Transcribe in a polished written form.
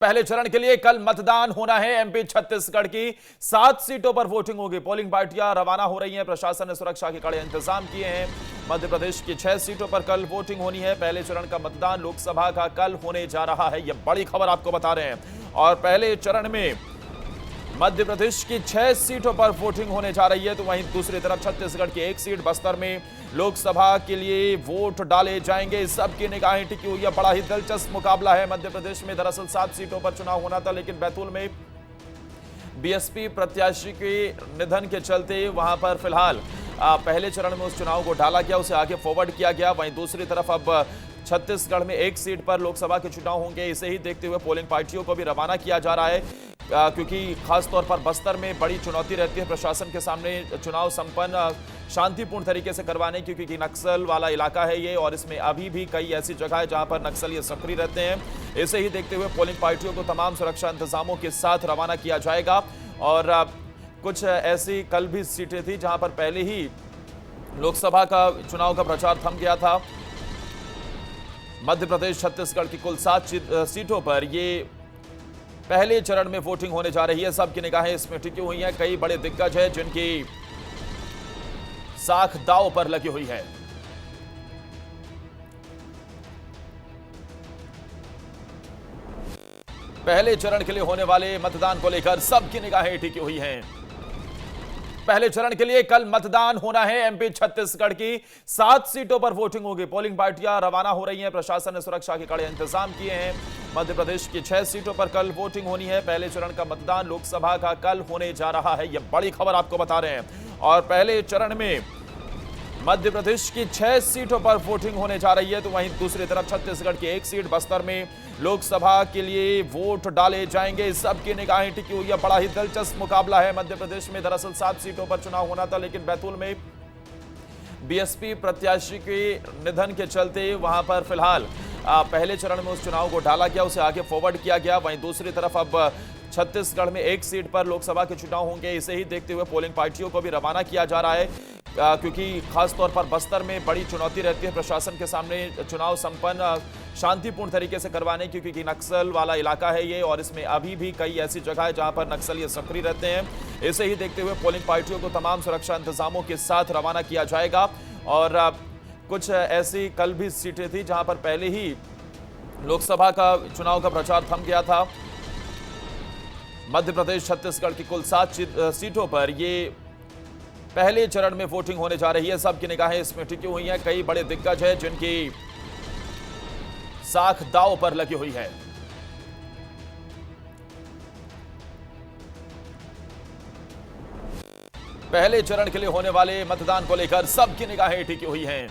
पहले चरण के लिए कल मतदान होना है। एमपी छत्तीसगढ़ की 7 सीटों पर वोटिंग होगी। पोलिंग पार्टियां रवाना हो रही हैं। प्रशासन ने सुरक्षा के कड़े इंतजाम किए हैं। मध्य प्रदेश की 6 सीटों पर कल वोटिंग होनी है। पहले चरण का मतदान लोकसभा का कल होने जा रहा है। यह बड़ी खबर आपको बता रहे हैं। और पहले चरण में मध्य प्रदेश की 6 सीटों पर वोटिंग होने जा रही है, तो वहीं दूसरी तरफ छत्तीसगढ़ की 1 सीट बस्तर में लोकसभा के लिए वोट डाले जाएंगे। सबकी निगाहें टिकी हुई है। बड़ा ही दिलचस्प मुकाबला है। मध्य प्रदेश में दरअसल 7 सीटों पर चुनाव होना था, लेकिन बैतूल में बीएसपी प्रत्याशी के निधन के चलते वहां पर फिलहाल पहले चरण में उस चुनाव को टाला गया, उसे आगे फॉरवर्ड किया गया। वहीं दूसरी तरफ अब छत्तीसगढ़ में 1 सीट पर लोकसभा के चुनाव होंगे। इसे ही देखते हुए पोलिंग पार्टियों को भी रवाना किया जा रहा है, क्योंकि खासतौर पर बस्तर में बड़ी चुनौती रहती है प्रशासन के सामने चुनाव संपन्न शांतिपूर्ण तरीके से करवाने की, क्योंकि नक्सल वाला इलाका है ये, और इसमें अभी भी कई ऐसी जगह है जहां पर नक्सली सक्रिय रहते हैं। इसे ही देखते हुए पोलिंग पार्टियों को तमाम सुरक्षा इंतजामों के साथ रवाना किया जाएगा। और कुछ ऐसी कल भी सीटें थी जहां पर पहले ही लोकसभा का चुनाव का प्रचार थम गया था। मध्य प्रदेश छत्तीसगढ़ की कुल 7 सीटों पर ये पहले चरण में वोटिंग होने जा रही है। सबकी निगाहें इसमें टिकी हुई हैं। कई बड़े दिग्गज हैं जिनकी साख दांव पर लगी हुई है। पहले चरण के लिए होने वाले मतदान को लेकर सबकी निगाहें टिकी हुई हैं। पहले चरण के लिए कल मतदान होना है। एमपी छत्तीसगढ़ की 7 सीटों पर वोटिंग होगी। पोलिंग पार्टियां रवाना हो रही हैं। प्रशासन ने सुरक्षा के कड़े इंतजाम किए हैं। मध्य प्रदेश की 6 सीटों पर कल वोटिंग होनी है। पहले चरण का मतदान लोकसभा का कल होने जा रहा है। यह बड़ी खबर आपको बता रहे हैं। और पहले चरण में मध्य प्रदेश की 6 सीटों पर वोटिंग होने जा रही है, तो वहीं दूसरी तरफ छत्तीसगढ़ की 1 सीट बस्तर में लोकसभा के लिए वोट डाले जाएंगे। सबकी निगाहें टिकी हुई है। बड़ा ही दिलचस्प मुकाबला है। मध्य प्रदेश में दरअसल 7 सीटों पर चुनाव होना था, लेकिन बैतूल में बीएसपी प्रत्याशी के निधन के चलते वहां पर फिलहाल पहले चरण में उस चुनाव को टाला गया, उसे आगे फॉरवर्ड किया गया। वहीं दूसरी तरफ अब छत्तीसगढ़ में 1 सीट पर लोकसभा के चुनाव होंगे। इसे ही देखते हुए पोलिंग पार्टियों को भी रवाना किया जा रहा है, क्योंकि खासतौर पर बस्तर में बड़ी चुनौती रहती है प्रशासन के सामने चुनाव संपन्न शांतिपूर्ण तरीके से करवाने की, क्योंकि नक्सल वाला इलाका है ये, और इसमें अभी भी कई ऐसी जगह है जहां पर नक्सली सक्रिय रहते हैं। इसे ही देखते हुए पोलिंग पार्टियों को तमाम सुरक्षा इंतजामों के साथ रवाना किया जाएगा। और कुछ ऐसी कल भी सीटें थी जहां पर पहले ही लोकसभा का चुनाव का प्रचार थम गया था। मध्य प्रदेश छत्तीसगढ़ की कुल 7 सीटों पर ये पहले चरण में वोटिंग होने जा रही है। सबकी निगाहें इसमें टिकी हुई हैं। कई बड़े दिग्गज हैं जिनकी साख दांव पर लगी हुई है। पहले चरण के लिए होने वाले मतदान को लेकर सबकी निगाहें टिकी हुई हैं।